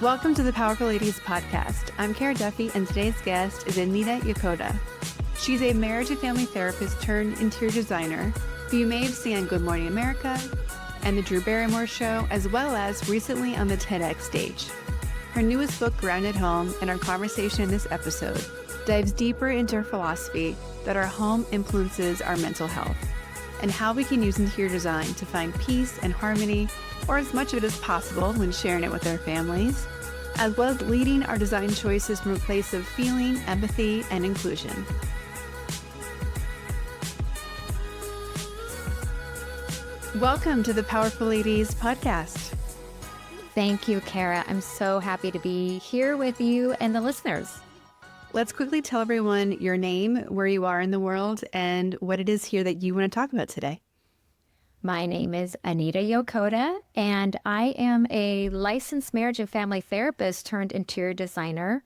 Welcome to the Powerful Ladies podcast. I'm Kara Duffy, and today's guest is Anita Yokota. She's a marriage and family therapist turned interior designer who you may have seen on Good Morning America and the Drew Barrymore Show, as well as recently on the TEDx stage. Her newest book, Grounded Home, and our conversation in this episode dives deeper into her philosophy that our home influences our mental health and how we can use interior design to find peace and harmony, or as much of it as possible when sharing it with our families, as well as leading our design choices from a place of feeling, empathy, and inclusion. Welcome to the Powerful Ladies podcast. Thank you, Kara. I'm so happy to be here with you and the listeners. Let's quickly tell everyone your name, where you are in the world, and what it is here that you want to talk about today. My name is Anita Yokota, and I am a licensed marriage and family therapist turned interior designer.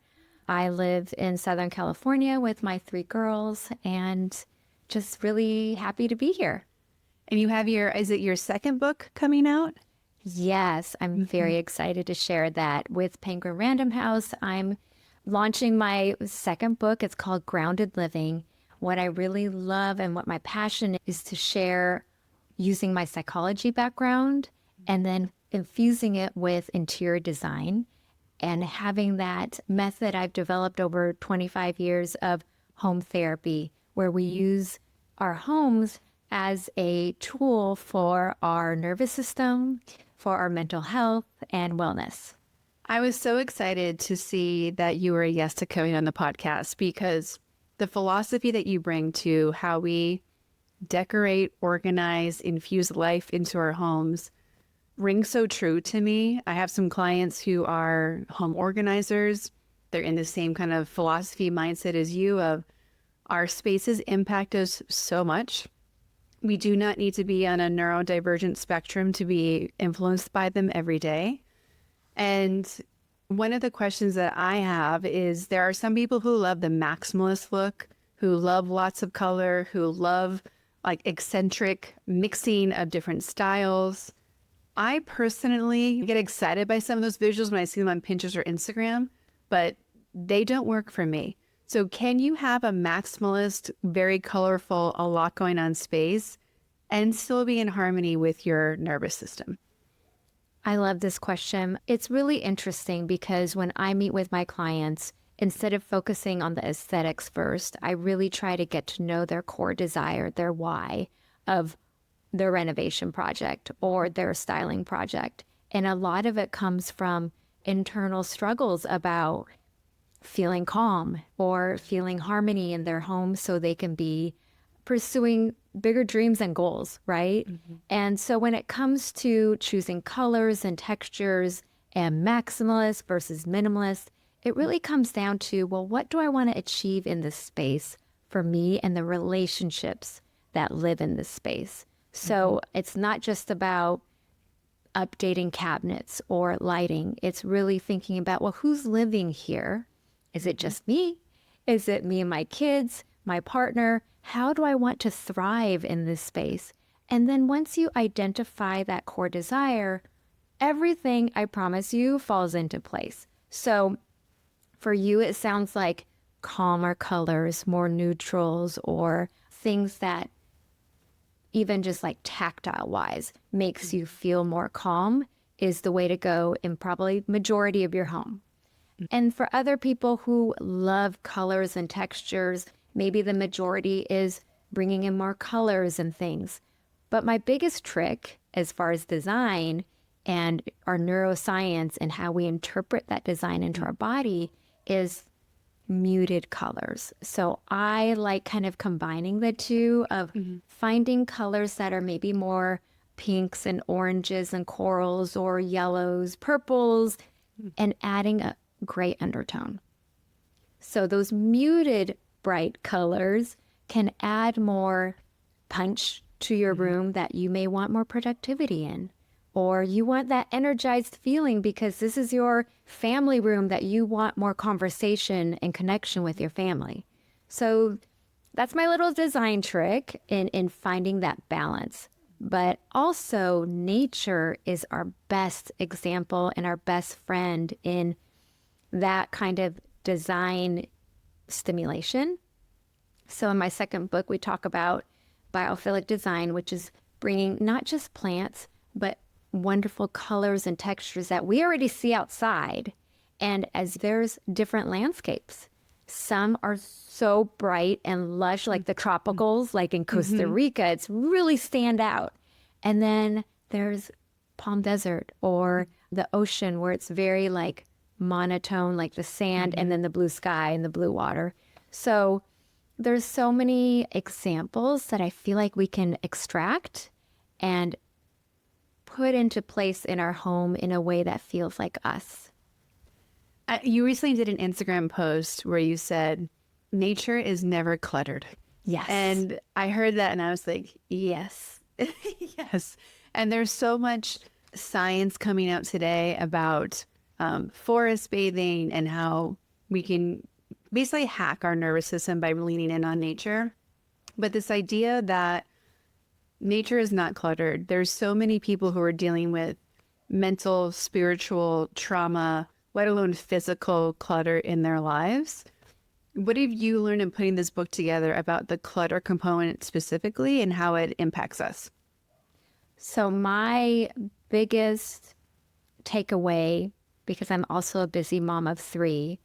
I live in Southern California with my 3 girls, and just really happy to be here. And you have is it your second book coming out? Yes, I'm very excited to share that with Penguin Random House. I'm launching my second book. It's called Grounded Living. What I really love and what my passion is to share using my psychology background and then infusing it with interior design and having that method I've developed over 25 years of home therapy, where we use our homes as a tool for our nervous system, for our mental health and wellness. I was so excited to see that you were a yes to coming on the podcast, because the philosophy that you bring to how we decorate, organize, infuse life into our homes rings so true to me. I have some clients who are home organizers. They're in the same kind of philosophy mindset as you of our spaces impact us so much. We do not need to be on a neurodivergent spectrum to be influenced by them every day. And one of the questions that I have is, there are some people who love the maximalist look, who love lots of color, who love like eccentric mixing of different styles. I personally get excited by some of those visuals when I see them on Pinterest or Instagram, but they don't work for me. So can you have a maximalist, very colorful, a lot going on space and still be in harmony with your nervous system? I love this question. It's really interesting because when I meet with my clients, instead of focusing on the aesthetics first, I really try to get to know their core desire, their why of their renovation project or their styling project. And a lot of it comes from internal struggles about feeling calm or feeling harmony in their home so they can be pursuing bigger dreams and goals, right? Mm-hmm. And so when it comes to choosing colors and textures and maximalist versus minimalist, it really comes down to, well, what do I want to achieve in this space for me and the relationships that live in this space? So it's not just about updating cabinets or lighting. It's really thinking about, well, who's living here? Is it just me? Is it me and my kids, my partner? How do I want to thrive in this space? And then once you identify that core desire, everything, I promise you, falls into place. So for you, it sounds like calmer colors, more neutrals, or things that even just like tactile wise makes you feel more calm is the way to go in probably majority of your home. And for other people who love colors and textures, maybe the majority is bringing in more colors and things. But my biggest trick as far as design and our neuroscience and how we interpret that design into our body is muted colors. So I like kind of combining the two of finding colors that are maybe more pinks and oranges and corals or yellows, purples, and adding a gray undertone. So those muted bright colors can add more punch to your room that you may want more productivity in, or you want that energized feeling because this is your family room that you want more conversation and connection with your family. So that's my little design trick in finding that balance. But also nature is our best example and our best friend in that kind of design stimulation. So in my second book, we talk about biophilic design, which is bringing not just plants, but wonderful colors and textures that we already see outside. And as there's different landscapes, some are so bright and lush, like the tropicals, like in Costa Rica, it's really stand out. And then there's Palm Desert or the ocean where it's very like monotone, like the sand and then the blue sky and the blue water. So there's so many examples that I feel like we can extract and put into place in our home in a way that feels like us. You recently did an Instagram post where you said, nature is never cluttered. Yes. And I heard that and I was like, yes, yes. And there's so much science coming out today about forest bathing and how we can basically hack our nervous system by leaning in on nature. But this idea that nature is not cluttered, there's so many people who are dealing with mental, spiritual trauma, let alone physical clutter in their lives. What have you learned in putting this book together about the clutter component specifically and how it impacts us? So my biggest takeaway, because I'm also a busy mom of 3,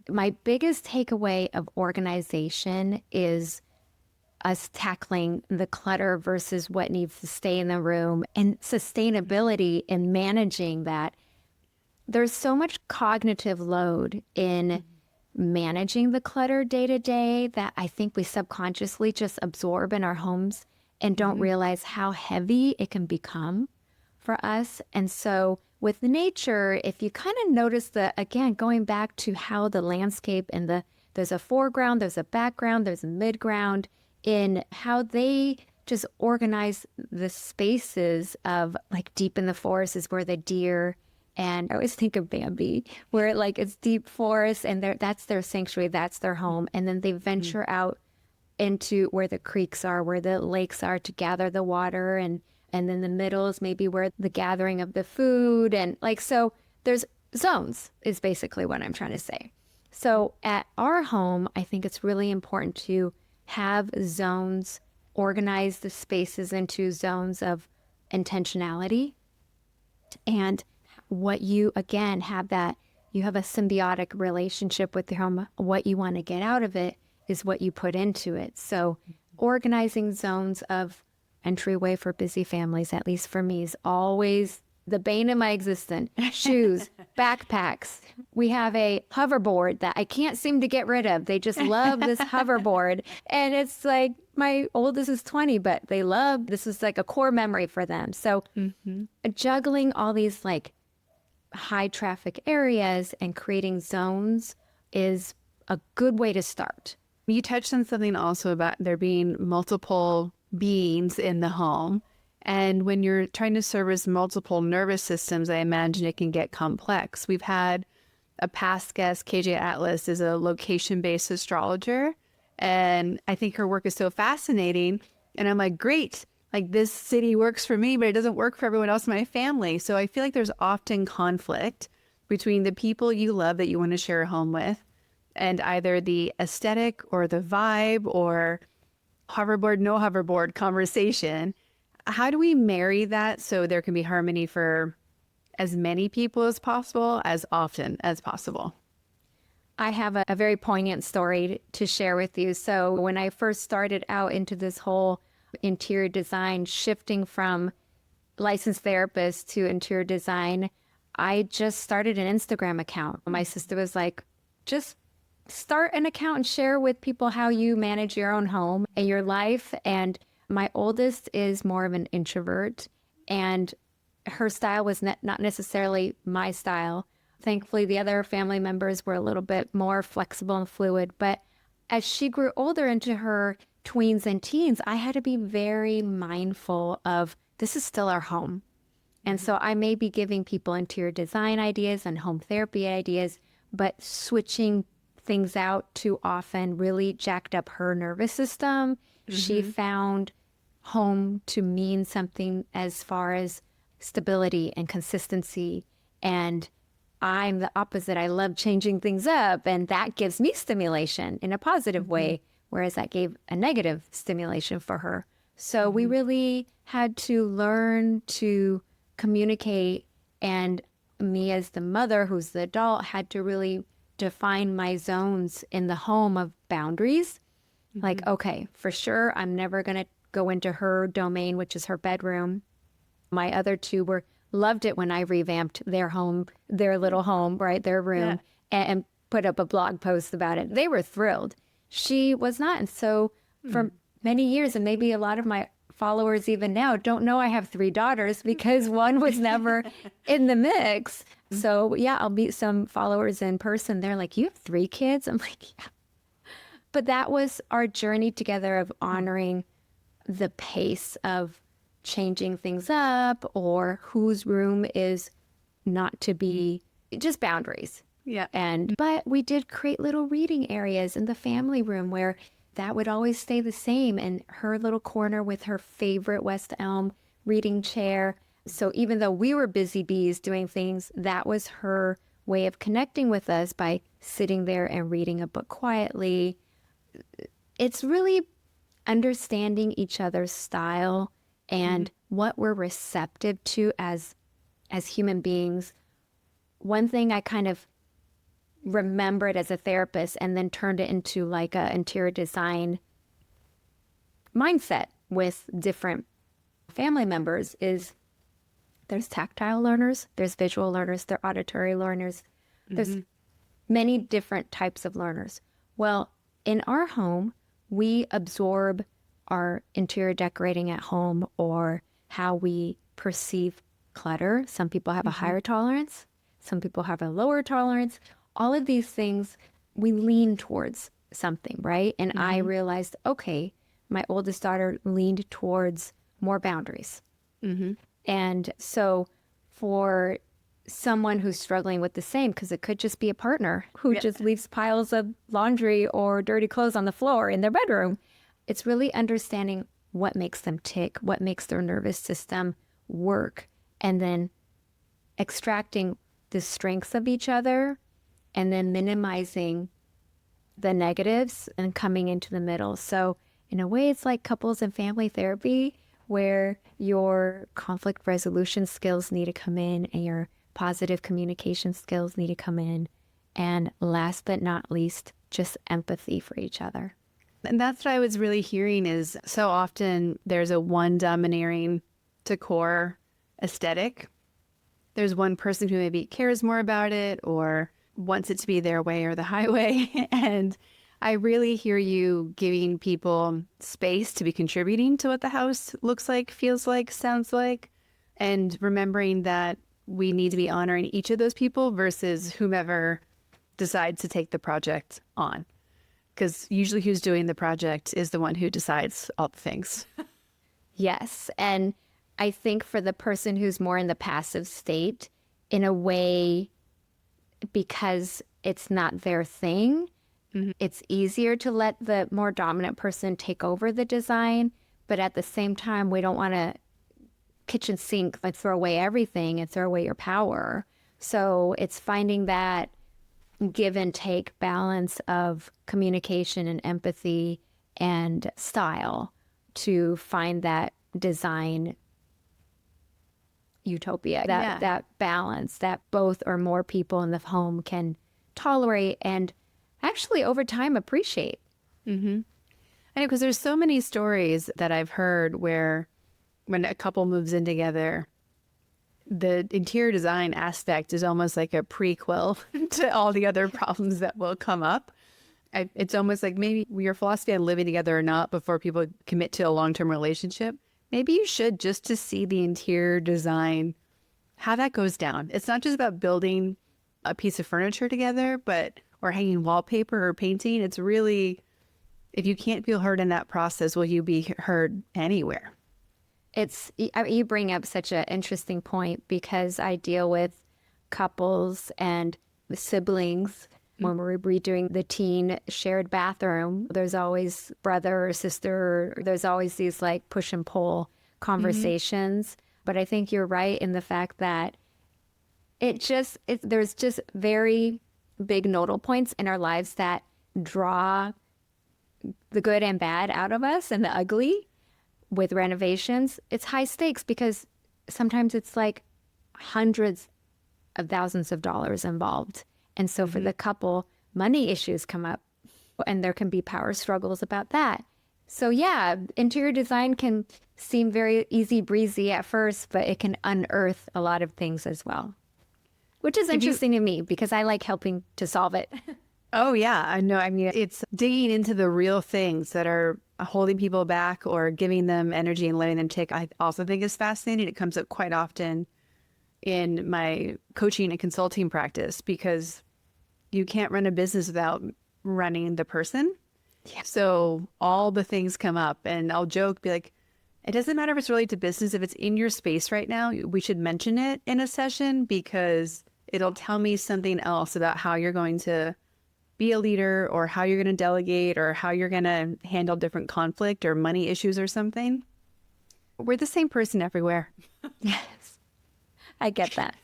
my biggest takeaway of organization is us tackling the clutter versus what needs to stay in the room and sustainability in managing that. There's so much cognitive load in managing the clutter day to day that I think we subconsciously just absorb in our homes and don't realize how heavy it can become for us. And so with nature, if you kind of notice again, going back to how the landscape and there's a foreground, there's a background, there's a midground, in how they just organize the spaces of like deep in the forest is where the deer, and I always think of Bambi, where like it's deep forest and that's their sanctuary, that's their home. And then they venture out into where the creeks are, where the lakes are to gather the water. And then the middle is maybe where the gathering of the food. And like, so there's zones is basically what I'm trying to say. So at our home, I think it's really important to have zones, organize the spaces into zones of intentionality. And what you, again, you have a symbiotic relationship with your home. What you want to get out of it is what you put into it. So organizing zones of entryway for busy families, at least for me, is always the bane of my existence. Shoes, backpacks. We have a hoverboard that I can't seem to get rid of. They just love this hoverboard. And it's like, my oldest is 20, but this is like a core memory for them. So juggling all these like high traffic areas and creating zones is a good way to start. You touched on something also about there being multiple beings in the home. And when you're trying to service multiple nervous systems, I imagine it can get complex. We've had a past guest, KJ Atlas, is a location-based astrologer. And I think her work is so fascinating. And I'm like, great, like this city works for me, but it doesn't work for everyone else in my family. So I feel like there's often conflict between the people you love that you want to share a home with and either the aesthetic or the vibe or hoverboard, no hoverboard conversation. How do we marry that so there can be harmony for as many people as possible, as often as possible? I have a very poignant story to share with you. So when I first started out into this whole interior design, shifting from licensed therapist to interior design, I just started an Instagram account. My sister was like, just start an account and share with people how you manage your own home and your life. And my oldest is more of an introvert, and her style was not necessarily my style. Thankfully, the other family members were a little bit more flexible and fluid. But as she grew older into her tweens and teens, I had to be very mindful of this is still our home. And so I may be giving people interior design ideas and home therapy ideas, but switching things out too often really jacked up her nervous system. She found home to mean something as far as stability and consistency. And I'm the opposite. I love changing things up, and that gives me stimulation in a positive way, whereas that gave a negative stimulation for her. So we really had to learn to communicate, and me as the mother, who's the adult, had to really define my zones in the home of boundaries. Like, okay, for sure, I'm never going to go into her domain, which is her bedroom. My other two loved it when I revamped their home, their little home, right, their room, and put up a blog post about it. They were thrilled. She was not. And so for many years, and maybe a lot of my followers even now don't know I have 3 daughters because one was never in the mix. So yeah, I'll meet some followers in person. They're like, you have 3 kids? I'm like, yeah. But that was our journey together of honoring the pace of changing things up, or whose room is not to be, just boundaries. Yeah. But we did create little reading areas in the family room where that would always stay the same, and her little corner with her favorite West Elm reading chair. So even though we were busy bees doing things, that was her way of connecting with us by sitting there and reading a book quietly. It's really understanding each other's style and what we're receptive to as human beings. One thing I kind of remembered as a therapist and then turned it into like a interior design mindset with different family members is there's tactile learners, there's visual learners, there's auditory learners. There's many different types of learners. Well, in our home, we absorb our interior decorating at home or how we perceive clutter. Some people have a higher tolerance. Some people have a lower tolerance. All of these things, we lean towards something, right? And I realized, okay, my oldest daughter leaned towards more boundaries. And so for someone who's struggling with the same, because it could just be a partner who just leaves piles of laundry or dirty clothes on the floor in their bedroom, it's really understanding what makes them tick, what makes their nervous system work, and then extracting the strengths of each other and then minimizing the negatives and coming into the middle. So in a way, it's like couples and family therapy where your conflict resolution skills need to come in and your positive communication skills need to come in. And last but not least, just empathy for each other. And that's what I was really hearing is so often there's a one domineering decor aesthetic. There's one person who maybe cares more about it or wants it to be their way or the highway. And I really hear you giving people space to be contributing to what the house looks like, feels like, sounds like, and remembering that we need to be honoring each of those people versus whomever decides to take the project on. Because usually who's doing the project is the one who decides all the things. Yes. And I think for the person who's more in the passive state, in a way, because it's not their thing, it's easier to let the more dominant person take over the design. But at the same time, we don't want to kitchen sink, like throw away everything and throw away your power. So it's finding that give and take balance of communication and empathy and style to find that design utopia, that balance that both or more people in the home can tolerate and actually over time appreciate. I know, because there's so many stories that I've heard where when a couple moves in together, the interior design aspect is almost like a prequel to all the other problems that will come up. It's almost like maybe your philosophy on living together or not before people commit to a long-term relationship. Maybe you should just to see the interior design, how that goes down. It's not just about building a piece of furniture together, or hanging wallpaper or painting. It's really, if you can't feel heard in that process, will you be heard anywhere? You bring up such an interesting point because I deal with couples and siblings When we're redoing the teen shared bathroom, there's always brother or sister, there's always these like push and pull conversations. But I think you're right in the fact that there's just very big nodal points in our lives that draw the good and bad out of us and the ugly. With renovations, it's high stakes because sometimes it's like hundreds of thousands of dollars involved. And so for the couple, money issues come up and there can be power struggles about that. So yeah, interior design can seem very easy breezy at first, but it can unearth a lot of things as well, which is interesting to me because I like helping to solve it. Oh, yeah, I know. I mean, it's digging into the real things that are holding people back or giving them energy and letting them take. I also think is fascinating. It comes up quite often in my coaching and consulting practice because you can't run a business without running the person. Yeah. So all the things come up and I'll joke, be like, it doesn't matter if it's related to business. If it's in your space right now, we should mention it in a session because it'll tell me something else about how you're going to be a leader or how you're going to delegate or how you're going to handle different conflict or money issues or something. We're the same person everywhere. Yes, I get that.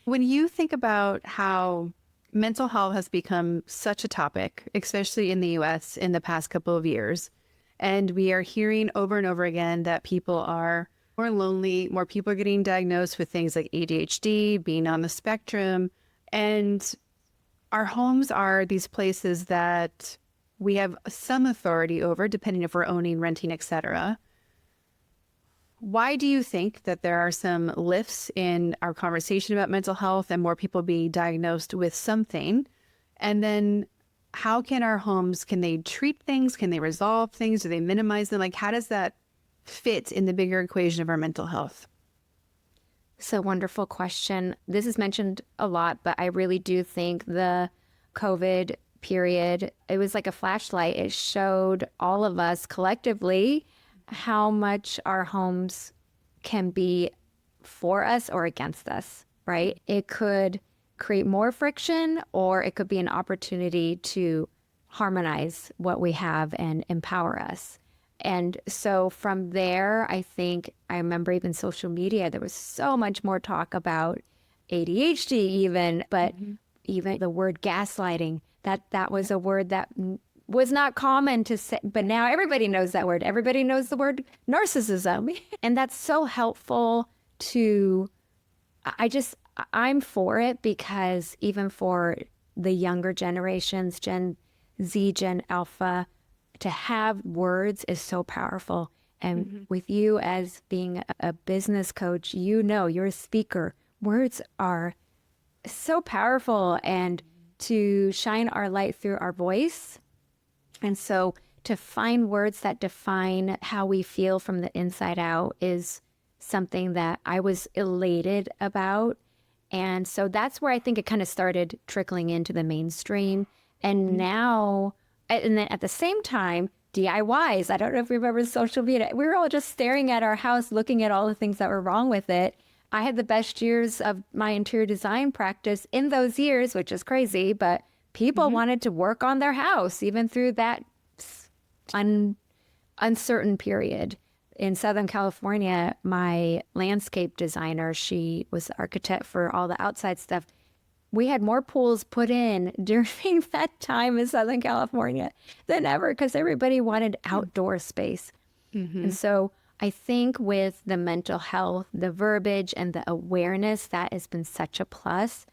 When you think about how mental health has become such a topic, especially in the US in the past couple of years, and we are hearing over and over again that people are more lonely, more people are getting diagnosed with things like ADHD, being on the spectrum, and our homes are these places that we have some authority over, depending if we're owning, renting, etc. Why do you think that there are some lifts in our conversation about mental health and more people being diagnosed with something? And then how can our homes, can they treat things? Can they resolve things? Do they minimize them? Like, how does that fit in the bigger equation of our mental health? It's a wonderful question. This is mentioned a lot, but I really do think the COVID period, it was like a flashlight. It showed all of us collectively how much our homes can be for us or against us, right? It could create more friction or it could be an opportunity to harmonize what we have and empower us. And so from there, I think I remember even social media, there was so much more talk about ADHD even, but even the word gaslighting, that was a word that was not common to say, but now everybody knows that word. Everybody knows the word narcissism. And that's so helpful to, I'm for it because even for the younger generations, Gen Z, Gen Alpha, to have words is so powerful. And with you as being a business coach, you're a speaker. Words are so powerful and to shine our light through our voice. And so to find words that define how we feel from the inside out is something that I was elated about. And so that's where I think it kind of started trickling into the mainstream. And now, and then at the same time, DIYs. I don't know if you remember social media. We were all just staring at our house, looking at all the things that were wrong with it. I had the best years of my interior design practice in those years, which is crazy, but people wanted to work on their house even through that uncertain period. In Southern California, my landscape designer, she was the architect for all the outside stuff. We had more pools put in during that time in Southern California than ever because everybody wanted outdoor space. And so I think with the mental health, the verbiage and the awareness, that has been such a plus.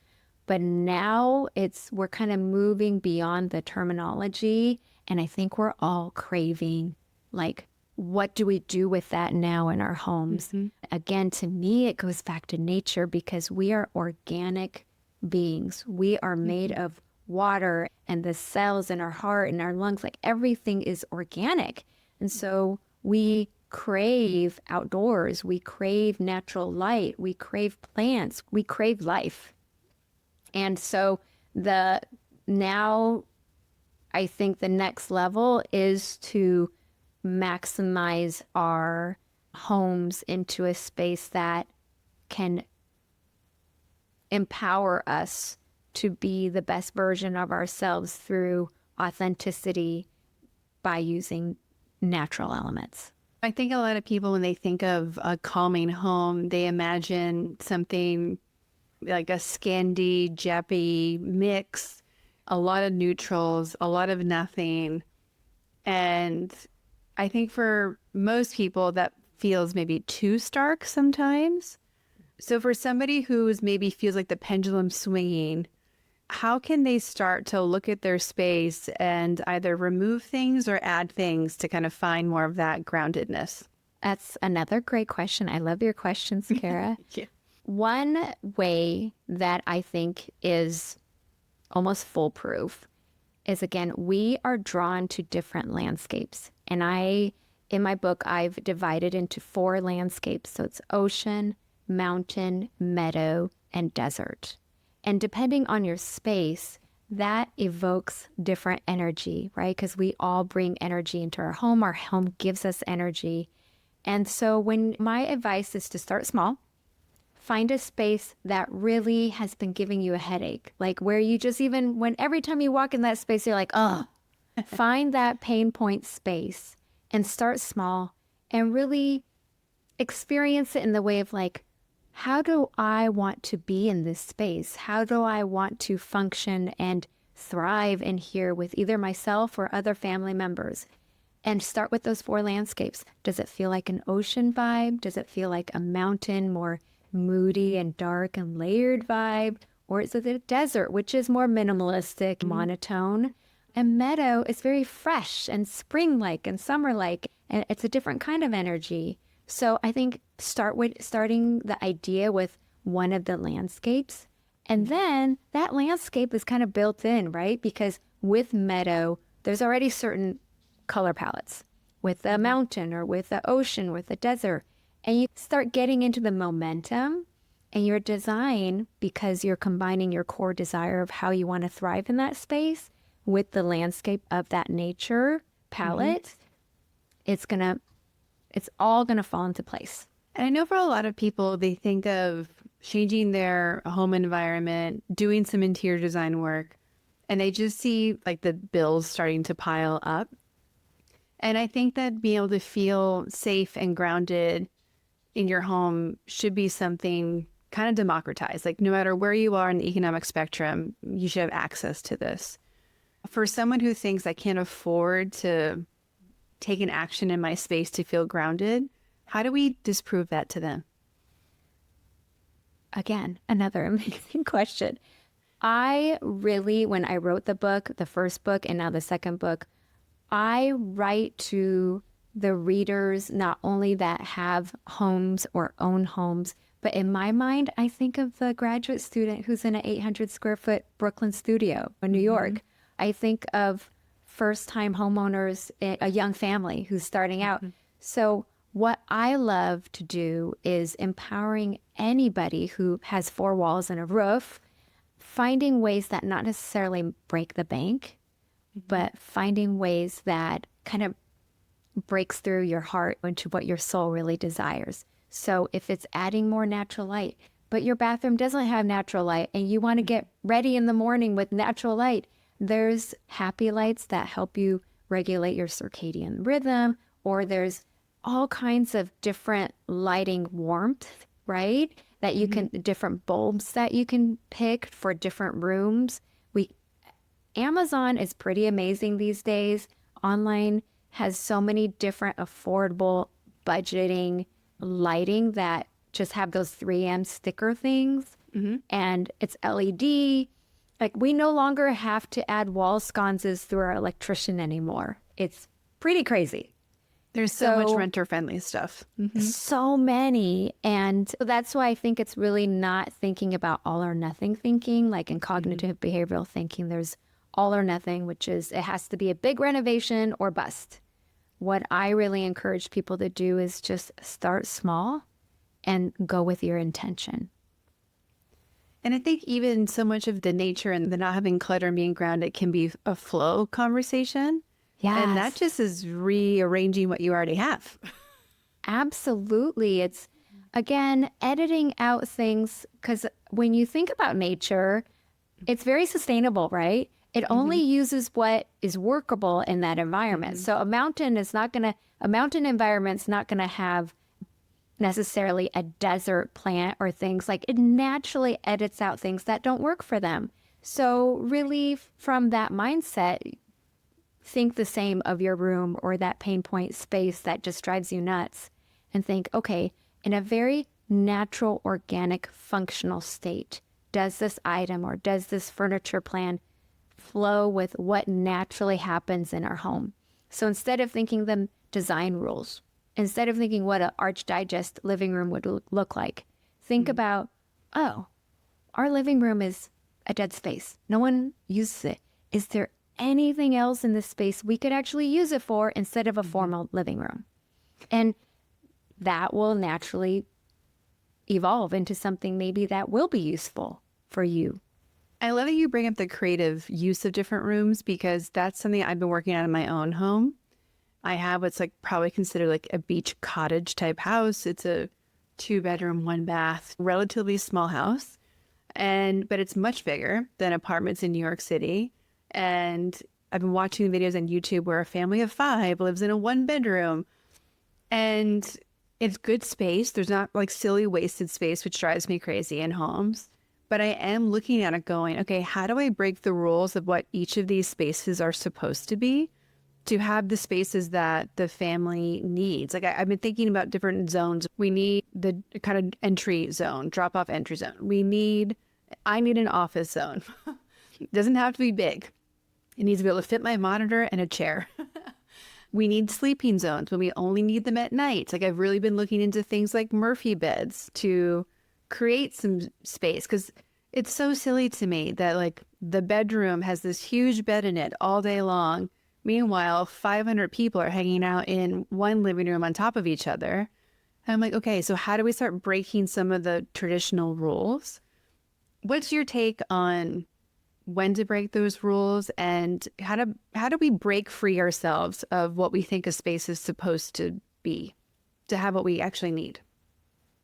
But now we're kind of moving beyond the terminology. And I think we're all craving, like, what do we do with that now in our homes? Again, to me, it goes back to nature because we are organic beings. We are made of water and the cells in our heart and our lungs, like everything is organic. And so we crave outdoors, we crave natural light, we crave plants, we crave life. And so now I think the next level is to maximize our homes into a space that can empower us to be the best version of ourselves through authenticity by using natural elements. I think a lot of people, when they think of a calming home, they imagine something like a Scandi, Jeppy mix, a lot of neutrals, a lot of nothing. And I think for most people that feels maybe too stark sometimes. So for somebody who's maybe feels like the pendulum swinging, how can they start to look at their space and either remove things or add things to kind of find more of that groundedness? That's another great question. I love your questions, Kara. Yeah. One way that I think is almost foolproof is, again, we are drawn to different landscapes. And in my book, I've divided into 4 landscapes. So it's ocean, mountain, meadow, and desert. And depending on your space, that evokes different energy, right? Because we all bring energy into our home gives us energy. And so my advice is to start small, find a space that really has been giving you a headache, like where you just every time you walk in that space, you're like, oh, find that pain point space and start small and really experience it in the way of like, how do I want to be in this space? How do I want to function and thrive in here with either myself or other family members? And start with those 4 landscapes. Does it feel like an ocean vibe? Does it feel like a mountain, more moody and dark and layered vibe? Or is it a desert, which is more minimalistic, monotone? And meadow is very fresh and spring-like and summer-like, and it's a different kind of energy. So I think starting the idea with one of the landscapes, and then that landscape is kind of built in, right? Because with meadow, there's already certain color palettes. With the mountain or with the ocean, with the desert, and you start getting into the momentum and your design, because you're combining your core desire of how you want to thrive in that space with the landscape of that nature palette, it's all gonna fall into place. And I know for a lot of people, they think of changing their home environment, doing some interior design work, and they just see like the bills starting to pile up. And I think that being able to feel safe and grounded in your home should be something kind of democratized. Like no matter where you are in the economic spectrum, you should have access to this. For someone who thinks I can't afford to take an action in my space to feel grounded, how do we disprove that to them? Again, another amazing question. I really, when I wrote the book, the first book and now the second book, I write to the readers not only that have homes or own homes, but in my mind, I think of the graduate student who's in an 800 square foot Brooklyn studio in New York. I think of first-time homeowners, a young family who's starting out. So what I love to do is empowering anybody who has 4 walls and a roof, finding ways that not necessarily break the bank, but finding ways that kind of breaks through your heart into what your soul really desires. So if it's adding more natural light, but your bathroom doesn't have natural light and you want to get ready in the morning with natural light, there's happy lights that help you regulate your circadian rhythm, or there's all kinds of different lighting warmth, right? That you can, different bulbs that you can pick for different rooms. Amazon is pretty amazing these days. Online has so many different affordable budgeting lighting that just have those 3M sticker things. And it's LED. Like we no longer have to add wall sconces through our electrician anymore. It's pretty crazy. There's so much renter-friendly stuff. So many. And that's why I think it's really not thinking about all or nothing thinking. Like in cognitive behavioral thinking, there's all or nothing, which is it has to be a big renovation or bust. What I really encourage people to do is just start small and go with your intention. And I think even so much of the nature and the not having clutter and being grounded can be a flow conversation. Yes. And that just is rearranging what you already have. Absolutely. It's, again, editing out things, because when you think about nature, It's very sustainable, right? It only uses what is workable in that environment. So a mountain environment's not going to have necessarily a desert plant or things. Like, it naturally edits out things that don't work for them. So really, from that mindset, think the same of your room or that pain point space that just drives you nuts, and think, okay, in a very natural, organic, functional state, does this item or does this furniture plan flow with what naturally happens in our home? So instead of thinking them design rules, instead of thinking what an Arch Digest living room would look like, think about, oh, our living room is a dead space. No one uses it. Is there anything else in this space we could actually use it for instead of a formal living room? And that will naturally evolve into something maybe that will be useful for you. I love that you bring up the creative use of different rooms, because that's something I've been working on in my own home. I have what's like probably considered like a beach cottage type house. It's a 2-bedroom, 1-bath, relatively small house. But it's much bigger than apartments in New York City. And I've been watching videos on YouTube where a family of 5 lives in a 1-bedroom, and it's good space. There's not like silly wasted space, which drives me crazy in homes. But I am looking at it going, okay, how do I break the rules of what each of these spaces are supposed to be to have the spaces that the family needs? Like, I've been thinking about different zones. We need the kind of entry zone, drop-off entry zone. I need an office zone. It doesn't have to be big. It needs to be able to fit my monitor and a chair. We need sleeping zones, but we only need them at night. Like, I've really been looking into things like Murphy beds to create some space, because it's so silly to me that like the bedroom has this huge bed in it all day long. Meanwhile, 500 people are hanging out in one living room on top of each other. And I'm like, okay, so how do we start breaking some of the traditional rules? What's your take on when to break those rules, and how do we break free ourselves of what we think a space is supposed to be to have what we actually need?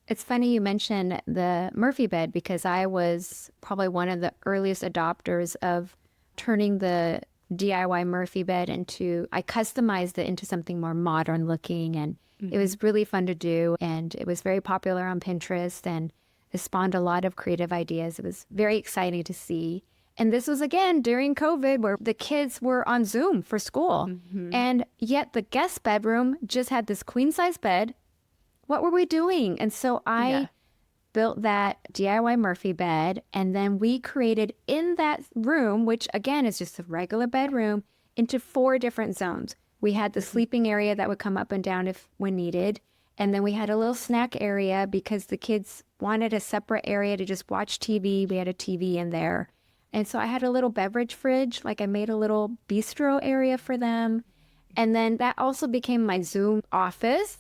It's funny you mention the Murphy bed, because I was probably one of the earliest adopters of turning the DIY Murphy bed I customized it into something more modern looking, and it was really fun to do, and it was very popular on Pinterest, and it spawned a lot of creative ideas. It was very exciting to see. And this was, again, during COVID, where the kids were on Zoom for school. And yet the guest bedroom just had this queen size bed. What were we doing? And so I built that DIY Murphy bed. And then we created in that room, which again is just a regular bedroom, into 4 different zones. We had the sleeping area that would come up and down when needed. And then we had a little snack area because the kids wanted a separate area to just watch TV. We had a TV in there. And so I had a little beverage fridge, like I made a little bistro area for them. And then that also became my Zoom office.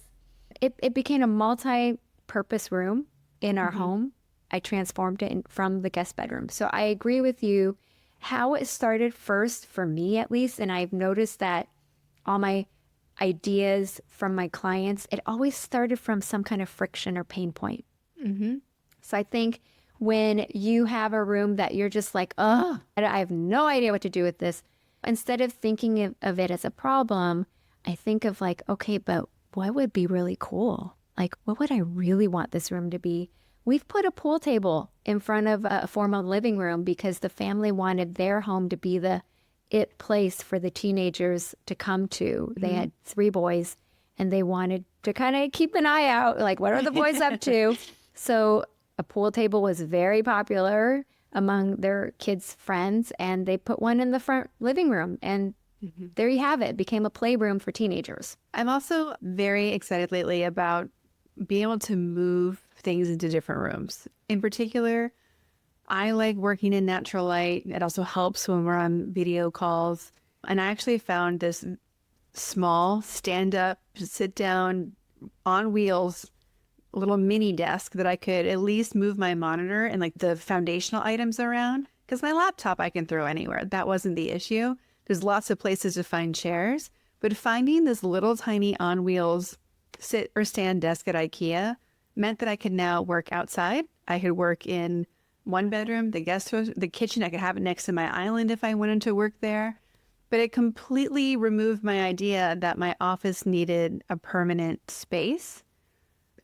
It became a multi-purpose room in our home. I transformed it from the guest bedroom. So I agree with you. How it started first, for me at least, and I've noticed that all my ideas from my clients, it always started from some kind of friction or pain point. So I think when you have a room that you're just like, oh, I have no idea what to do with this, instead of thinking of it as a problem, I think of like, okay, but what would be really cool? Like, what would I really want this room to be? We've put a pool table in front of a formal living room because the family wanted their home to be the it place for the teenagers to come to. They had 3 boys, and they wanted to kind of keep an eye out, like, what are the boys up to? So a pool table was very popular among their kids' friends, and they put one in the front living room, and there you have it. It became a playroom for teenagers. I'm also very excited lately about being able to move things into different rooms. In particular, I like working in natural light. It also helps when we're on video calls. And I actually found this small stand-up, sit-down, on wheels, little mini desk that I could at least move my monitor and like the foundational items around. Because my laptop I can throw anywhere. That wasn't the issue. There's lots of places to find chairs. But finding this little tiny on wheels sit or stand desk at IKEA meant that I could now work outside. I could work in one bedroom, the guest room, the kitchen. I could have it next to my island if I wanted to work there. But it completely removed my idea that my office needed a permanent space.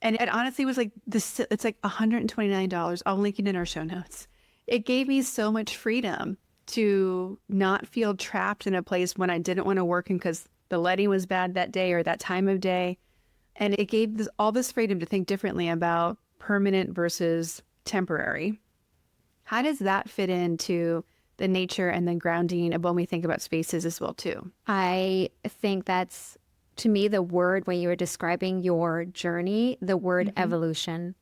And it honestly was like this, it's like $129. I'll link it in our show notes. It gave me so much freedom to not feel trapped in a place when I didn't want to work and because the lighting was bad that day or that time of day. And it gave all this freedom to think differently about permanent versus temporary. How does that fit into the nature and the grounding of when we think about spaces as well too? I think that's, to me, the word when you were describing your journey, the word evolution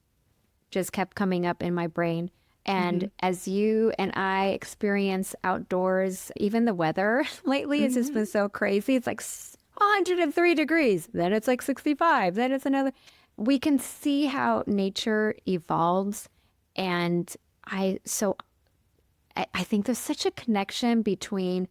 just kept coming up in my brain. And as you and I experience outdoors, even the weather lately has just been so crazy. It's like 103 degrees, then it's like 65, then it's another. We can see how nature evolves. And I think there's such a connection between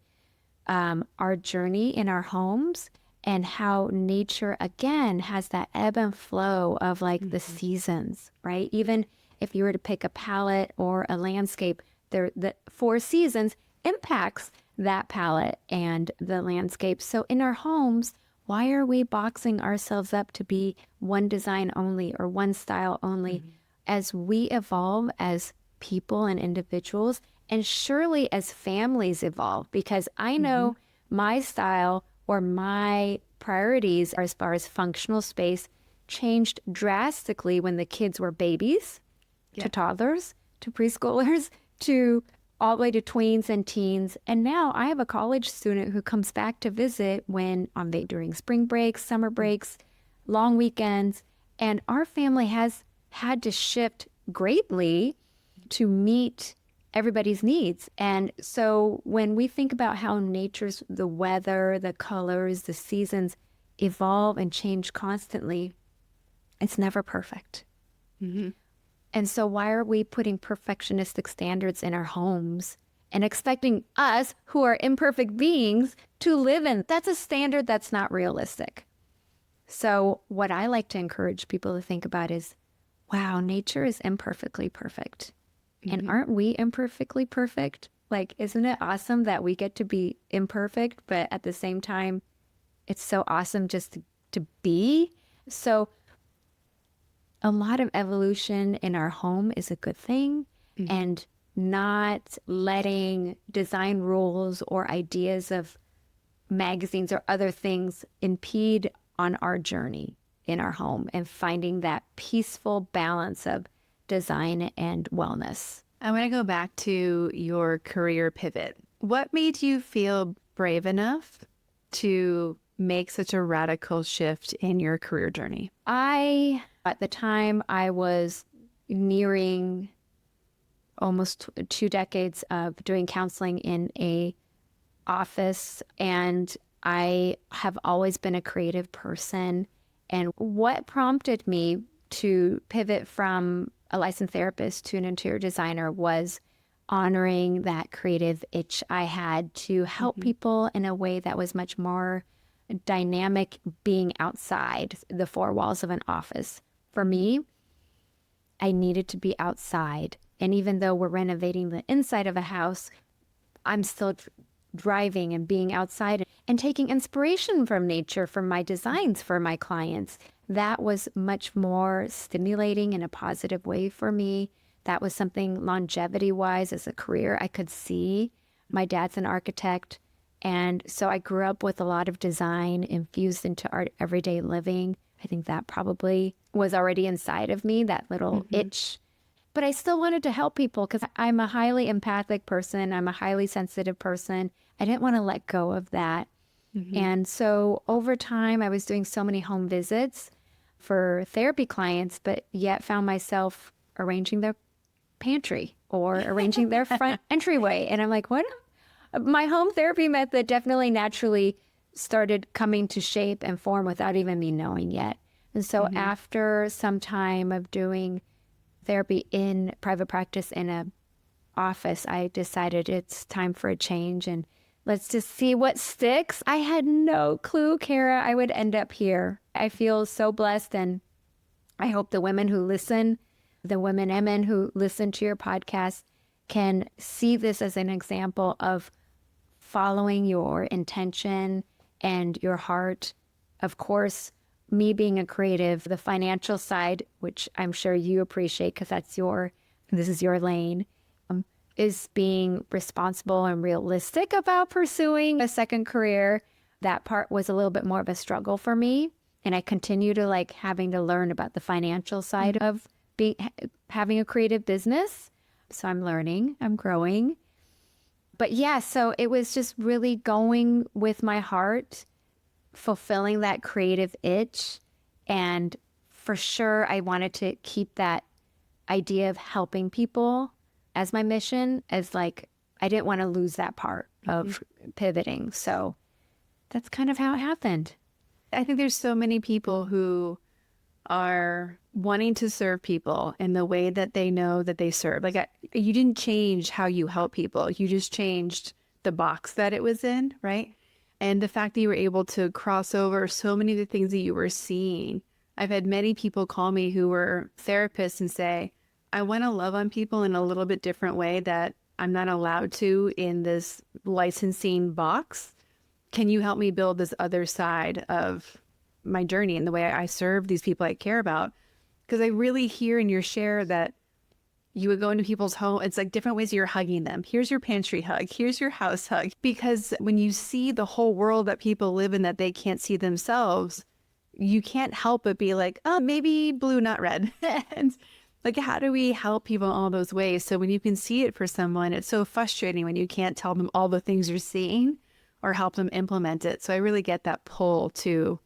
our journey in our homes and how nature, again, has that ebb and flow of like the seasons, right? Even if you were to pick a palette or a landscape, the 4 seasons impacts that palette and the landscape. So in our homes, why are we boxing ourselves up to be one design only or one style only? As we evolve as people and individuals, and surely as families evolve, because I know my style or my priorities as far as functional space changed drastically when the kids were babies, to toddlers, to preschoolers, to all the way to tweens and teens. And now I have a college student who comes back to visit during spring breaks, summer breaks, long weekends. And our family has had to shift greatly to meet everybody's needs. And so when we think about how the weather, the colors, the seasons evolve and change constantly, it's never perfect. And so why are we putting perfectionistic standards in our homes and expecting us, who are imperfect beings, to live in? That's a standard that's not realistic. So what I like to encourage people to think about is, wow, nature is imperfectly perfect. And aren't we imperfectly perfect? Like, isn't it awesome that we get to be imperfect, but at the same time, it's so awesome just to be? So a lot of evolution in our home is a good thing, and not letting design rules or ideas of magazines or other things impede on our journey in our home, and finding that peaceful balance of design and wellness. I want to go back to your career pivot. What made you feel brave enough to make such a radical shift in your career journey? At the time, I was nearing almost 2 decades of doing counseling in a office, and I have always been a creative person. And what prompted me to pivot from a licensed therapist to an interior designer was honoring that creative itch I had to help people in a way that was much more dynamic, being outside the 4 walls of an office. For me, I needed to be outside. And even though we're renovating the inside of a house, I'm still driving and being outside and taking inspiration from nature for my designs for my clients. That was much more stimulating in a positive way for me. That was something longevity-wise as a career I could see. My dad's an architect, and so I grew up with a lot of design infused into our everyday living. I think that probably was already inside of me, that little itch. But I still wanted to help people because I'm a highly empathic person. I'm a highly sensitive person. I didn't want to let go of that. And so over time, I was doing so many home visits for therapy clients, but yet found myself arranging their pantry or arranging their front entryway. And I'm like, what? My home therapy method definitely naturally started coming to shape and form without even me knowing yet. And so after some time of doing therapy in private practice in a office, I decided it's time for a change and let's just see what sticks. I had no clue, Kara, I would end up here. I feel so blessed, and I hope the women who listen the women and men who listen to your podcast can see this as an example of following your intention and your heart. Of course, me being a creative, the financial side, which I'm sure you appreciate because this is your lane, is being responsible and realistic about pursuing a second career. That part was a little bit more of a struggle for me. And I continue to having to learn about the financial side of having a creative business. So I'm learning, I'm growing. But yeah, so it was just really going with my heart, fulfilling that creative itch. And for sure, I wanted to keep that idea of helping people as my mission, I didn't want to lose that part of pivoting. So that's kind of how it happened. I think there's so many people who are wanting to serve people in the way that they know that they serve. You didn't change how you help people. You just changed the box that it was in, right? And the fact that you were able to cross over so many of the things that you were seeing. I've had many people call me who were therapists and say, I want to love on people in a little bit different way that I'm not allowed to in this licensing box. Can you help me build this other side of my journey and the way I serve these people I care about? Because I really hear in your share that you would go into people's home. It's different ways you're hugging them. Here's your pantry hug. Here's your house hug. Because when you see the whole world that people live in that they can't see themselves, you can't help but be like, oh, maybe blue, not red. And how do we help people in all those ways? So when you can see it for someone, it's so frustrating when you can't tell them all the things you're seeing or help them implement it. So I really get that pull to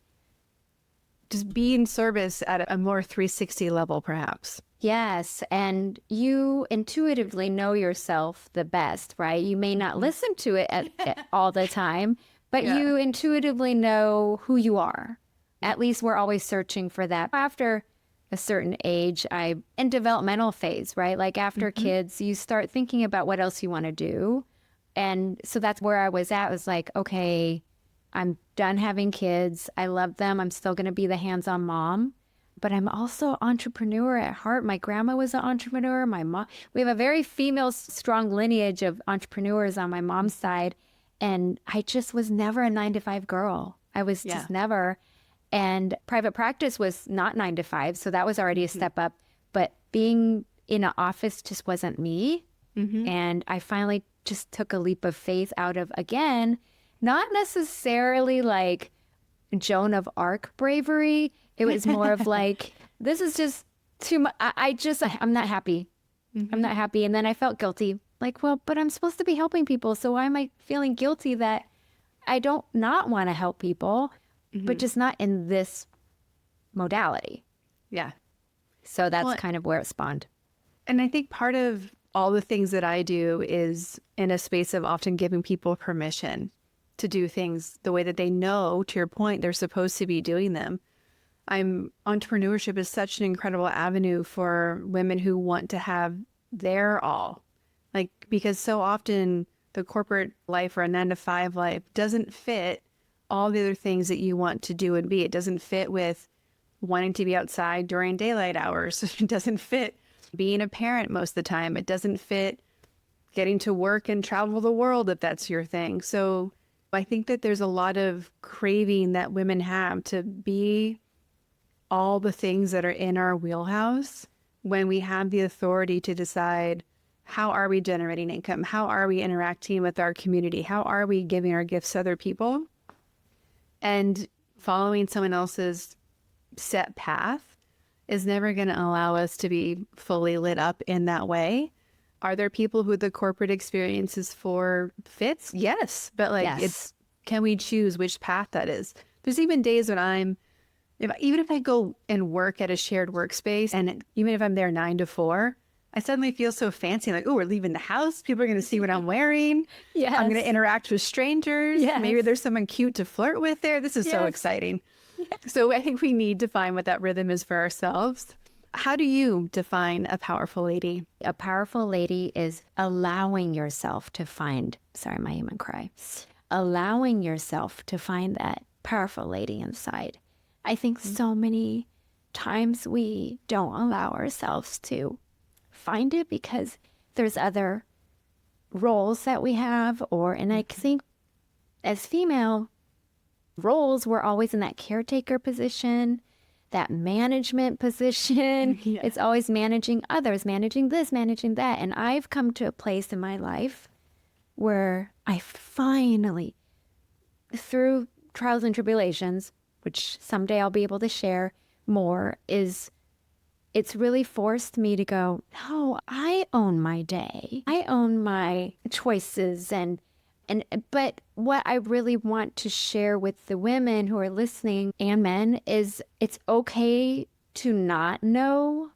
just be in service at a more 360 level, perhaps. Yes. And you intuitively know yourself the best, right? You may not listen to it at all the time, but you intuitively know who you are. At least we're always searching for that. After a certain age, in developmental phase, right? After kids, you start thinking about what else you want to do. And so that's where I was at. I was like, okay, I'm done having kids. I love them. I'm still going to be the hands-on mom, but I'm also an entrepreneur at heart. My grandma was an entrepreneur. My mom, we have a very female, strong lineage of entrepreneurs on my mom's side. And I just was never a 9-to-5 girl. I was just never. And private practice was not 9 to 5. So that was already a step up. But being in an office just wasn't me. And I finally just took a leap of faith out of, again, not necessarily Joan of Arc bravery. It was more of this is just too much. I'm not happy. I'm not happy. And then I felt guilty. Well, but I'm supposed to be helping people. So why am I feeling guilty that I don't not want to help people? But just not in this modality. Yeah. So that's kind of where it spawned. And I think part of all the things that I do is in a space of often giving people permission to do things the way that they know, to your point, they're supposed to be doing them. Entrepreneurship is such an incredible avenue for women who want to have their all. Because so often the corporate life or a 9-to-5 life doesn't fit all the other things that you want to do and be. It doesn't fit with wanting to be outside during daylight hours. It doesn't fit being a parent most of the time. It doesn't fit getting to work and travel the world if that's your thing. So I think that there's a lot of craving that women have to be all the things that are in our wheelhouse when we have the authority to decide, how are we generating income? How are we interacting with our community? How are we giving our gifts to other people? And following someone else's set path is never going to allow us to be fully lit up in that way. Are there people who the corporate experience is for fits? Yes. But can we choose which path that is? There's even days when even if I go and work at a shared workspace, and even if I'm there 9 to 4, I suddenly feel so fancy. Oh, we're leaving the house. People are going to see what I'm wearing. Yes. I'm going to interact with strangers. Yes. Maybe there's someone cute to flirt with there. This is so exciting. So I think we need to find what that rhythm is for ourselves. How do you define a powerful lady? A powerful lady is allowing yourself to find, my human cry, allowing yourself to find that powerful lady inside. I think so many times we don't allow ourselves to find it because there's other roles that we have, and I think as female roles, we're always in that caretaker position, that management position. Yeah. It's always managing others, managing this, managing that. And I've come to a place in my life where I finally, through trials and tribulations, which someday I'll be able to share more, it's really forced me to go, no, I own my day. I own my choices. But what I really want to share with the women who are listening and men is it's okay to not know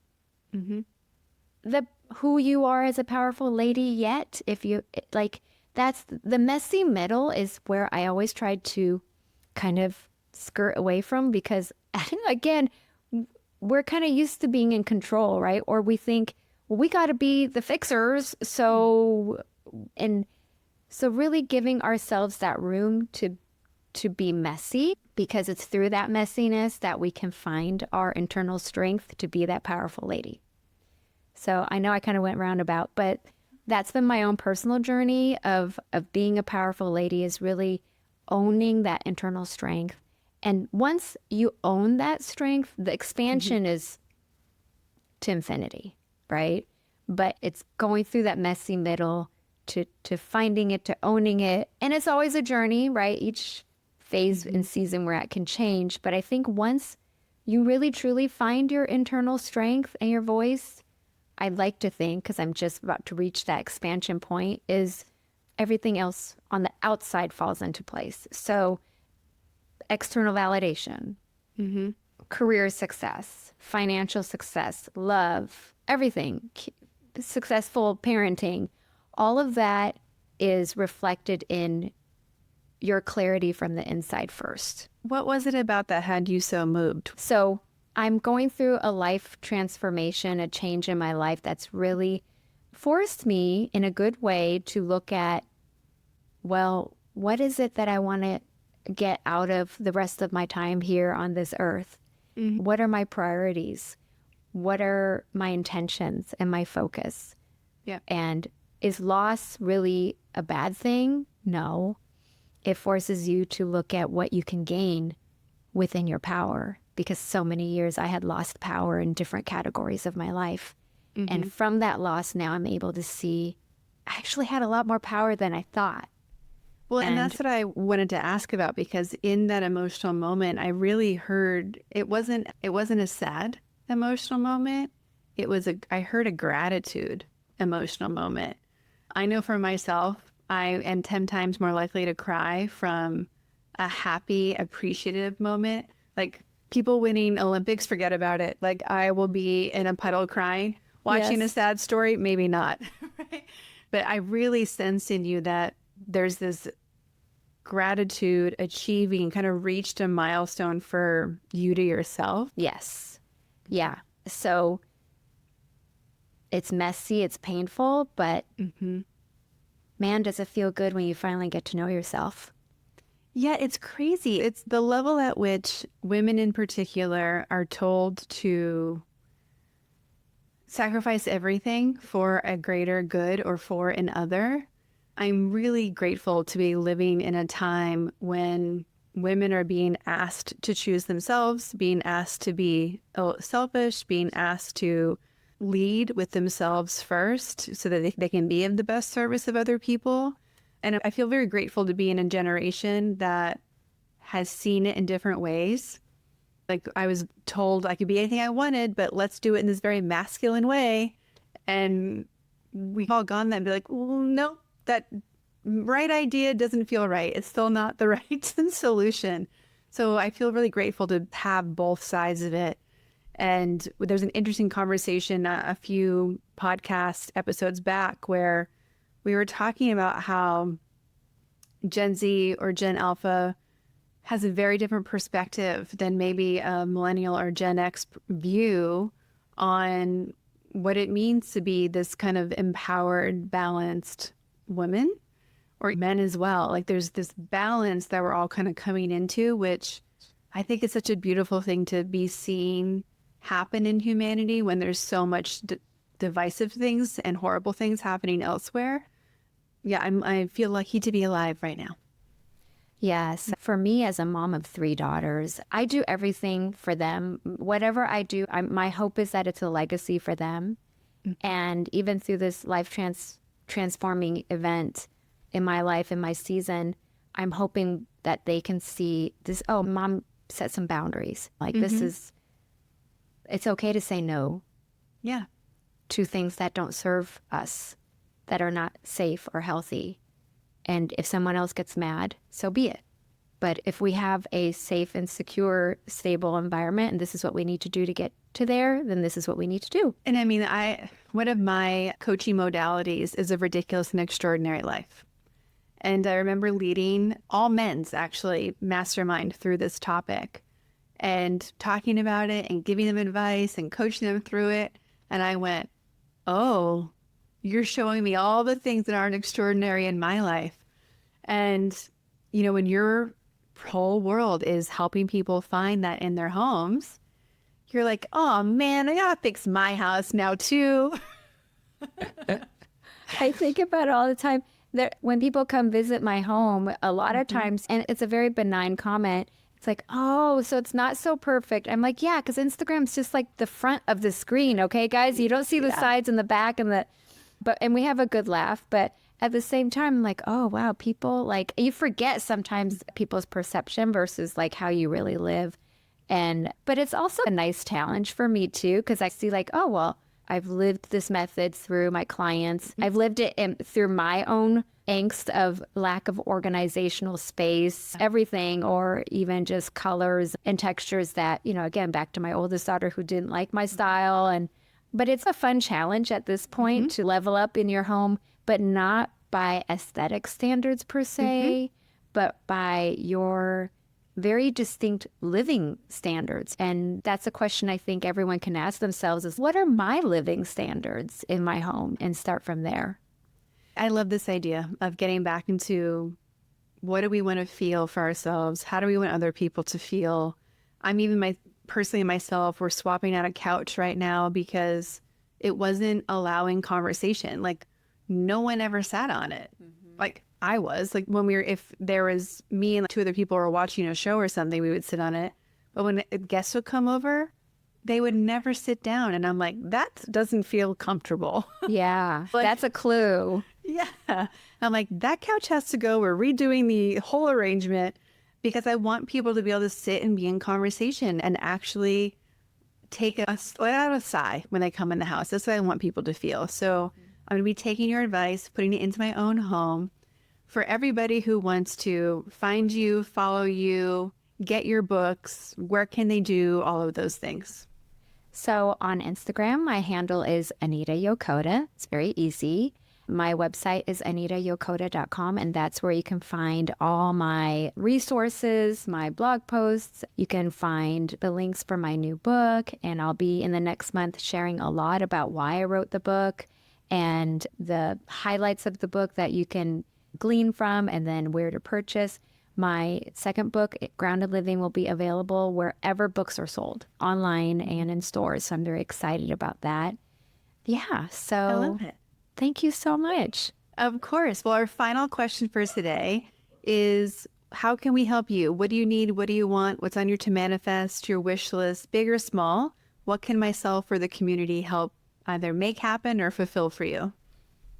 who you are as a powerful lady yet. If you like, that's the messy middle is where I always tried to kind of skirt away from, because again, we're kind of used to being in control, right? Or we think, well, we got to be the fixers. So really giving ourselves that room to be messy, because it's through that messiness that we can find our internal strength to be that powerful lady. So I know I kind of went roundabout, but that's been my own personal journey of being a powerful lady, is really owning that internal strength. And once you own that strength, the expansion is to infinity, right? But it's going through that messy middle to finding it, to owning it. And it's always a journey, right? Each phase and season we're at can change. But I think once you really truly find your internal strength and your voice, I'd like to think, because I'm just about to reach that expansion point, is everything else on the outside falls into place. So external validation, career success, financial success, love, everything, successful parenting, all of that is reflected in your clarity from the inside first. What was it about that had you so moved? So I'm going through a life transformation, a change in my life that's really forced me in a good way to look at, well, what is it that I want to get out of the rest of my time here on this earth? What are my priorities? What are my intentions and my focus? Yeah. And is loss really a bad thing? No. It forces you to look at what you can gain within your power, because so many years I had lost power in different categories of my life. And from that loss, now I'm able to see I actually had a lot more power than I thought. Well, and that's what I wanted to ask about, because in that emotional moment, I really heard it wasn't a sad emotional moment. I heard a gratitude emotional moment. I know for myself, I am 10 times more likely to cry from a happy, appreciative moment. Like people winning Olympics, forget about it. Like I will be in a puddle crying. Watching a sad story, maybe not. Right? But I really sense in you that there's this gratitude, achieving, kind of reached a milestone for you to yourself. Yes. Yeah. So it's messy, it's painful, but man, does it feel good when you finally get to know yourself. Yeah, it's crazy. It's the level at which women in particular are told to sacrifice everything for a greater good or for an other. I'm really grateful to be living in a time when women are being asked to choose themselves, being asked to be selfish, being asked to lead with themselves first so that they can be of the best service of other people. And I feel very grateful to be in a generation that has seen it in different ways. Like I was told I could be anything I wanted, but let's do it in this very masculine way. And we've all gone that and be like, well, no, that right idea doesn't feel right. It's still not the right solution. So I feel really grateful to have both sides of it. And there's an interesting conversation a few podcast episodes back where we were talking about how Gen Z or Gen Alpha has a very different perspective than maybe a millennial or Gen X view on what it means to be this kind of empowered, balanced woman, or men as well. Like there's this balance that we're all kind of coming into, which I think is such a beautiful thing to be seeing happen in humanity when there's so much divisive things and horrible things happening elsewhere. Yeah, I feel lucky to be alive right now. Yes. For me, as a mom of 3 daughters, I do everything for them. Whatever I do, my hope is that it's a legacy for them. And even through this transforming event in my life, in my season, I'm hoping that they can see this. Oh, mom set some boundaries. Like it's okay to say no. Yeah. To things that don't serve us, that are not safe or healthy. And if someone else gets mad, so be it. But if we have a safe and secure, stable environment, and this is what we need to do to get to there, then this is what we need to do. And I mean, one of my coaching modalities is a ridiculous and extraordinary life. And I remember leading all men's actually mastermind through this topic and talking about it and giving them advice and coaching them through it. And I went, oh, you're showing me all the things that aren't extraordinary in my life. And, when your whole world is helping people find that in their homes, you're like, oh man, I gotta fix my house now too. I think about it all the time. When people come visit my home, a lot of times, and it's a very benign comment, it's like, oh, so it's not so perfect. I'm like, yeah, because Instagram's just like the front of the screen, okay, guys? You don't see the sides and the back and we have a good laugh. But at the same time, I'm like, oh, wow, people, like, you forget sometimes people's perception versus like how you really live. But it's also a nice challenge for me too, because I see like, oh, well, I've lived this method through my clients. I've lived it through my own angst of lack of organizational space, everything, or even just colors and textures that, again, back to my oldest daughter who didn't like my style. But it's a fun challenge at this point to level up in your home, but not by aesthetic standards per se, but by your very distinct living standards. And that's a question I think everyone can ask themselves is, what are my living standards in my home? And start from there. I love this idea of getting back into what do we want to feel for ourselves? How do we want other people to feel? I'm even personally myself, we're swapping out a couch right now because it wasn't allowing conversation. Like no one ever sat on it. Like I was like if there was me and 2 other people were watching a show or something, we would sit on it. But when guests would come over, they would never sit down. And I'm like, that doesn't feel comfortable. Yeah, that's a clue. Yeah. I'm like, that couch has to go. We're redoing the whole arrangement because I want people to be able to sit and be in conversation and actually let out a sigh when they come in the house. That's what I want people to feel. So I'm going to be taking your advice, putting it into my own home. For everybody who wants to find you, follow you, get your books, where can they do all of those things? So on Instagram, my handle is Anita Yokota. It's very easy. My website is anitayokota.com, and that's where you can find all my resources, my blog posts. You can find the links for my new book, and I'll be in the next month sharing a lot about why I wrote the book and the highlights of the book that you can glean from, and then where to purchase. My second book, Grounded Living, will be available wherever books are sold, online and in stores. So I'm very excited about that. Yeah, so I love it. Thank you so much. Of course. Well, our final question for today is, how can we help you? What do you need? What do you want? What's on your to manifest, your wish list, big or small? What can myself or the community help either make happen or fulfill for you?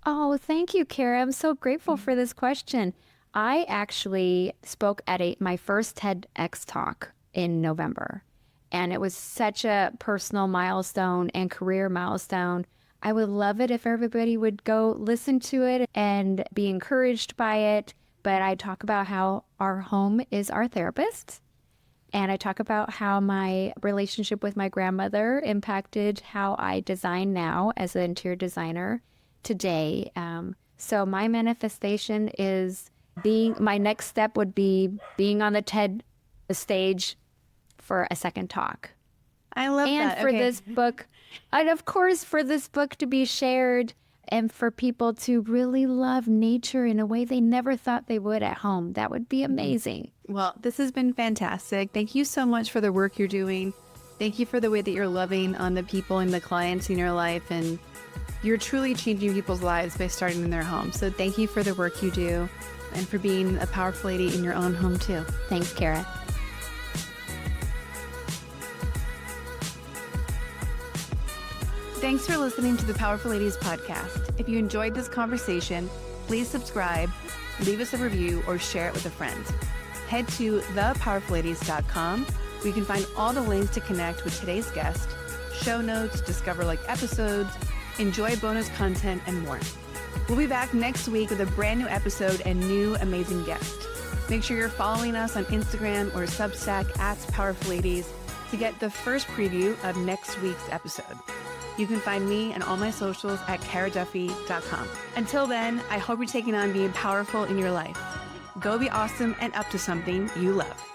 Oh, thank you, Kara. I'm so grateful for this question. I actually spoke at my first TEDx talk in November, and it was such a personal milestone and career milestone. I would love it if everybody would go listen to it and be encouraged by it. But I talk about how our home is our therapist. And I talk about how my relationship with my grandmother impacted how I design now as an interior designer today. So my manifestation is my next step would be being on the TED stage for a second talk. I love that. And for this book, and of course for this book to be shared and for people to really love nature in a way they never thought they would at home. That would be amazing. Well, this has been fantastic. Thank you so much for the work you're doing. Thank you for the way that you're loving on the people and the clients in your life, and you're truly changing people's lives by starting in their home. So thank you for the work you do and for being a powerful lady in your own home too. Thanks, Kara. Thanks for listening to the Powerful Ladies podcast. If you enjoyed this conversation, please subscribe, leave us a review, or share it with a friend. Head to thepowerfulladies.com where you can find all the links to connect with today's guest, show notes, discover like episodes, enjoy bonus content, and more. We'll be back next week with a brand new episode and new amazing guest. Make sure you're following us on Instagram or Substack at Powerful Ladies to get the first preview of next week's episode. You can find me and all my socials at karaduffy.com. Until then, I hope you're taking on being powerful in your life. Go be awesome and up to something you love.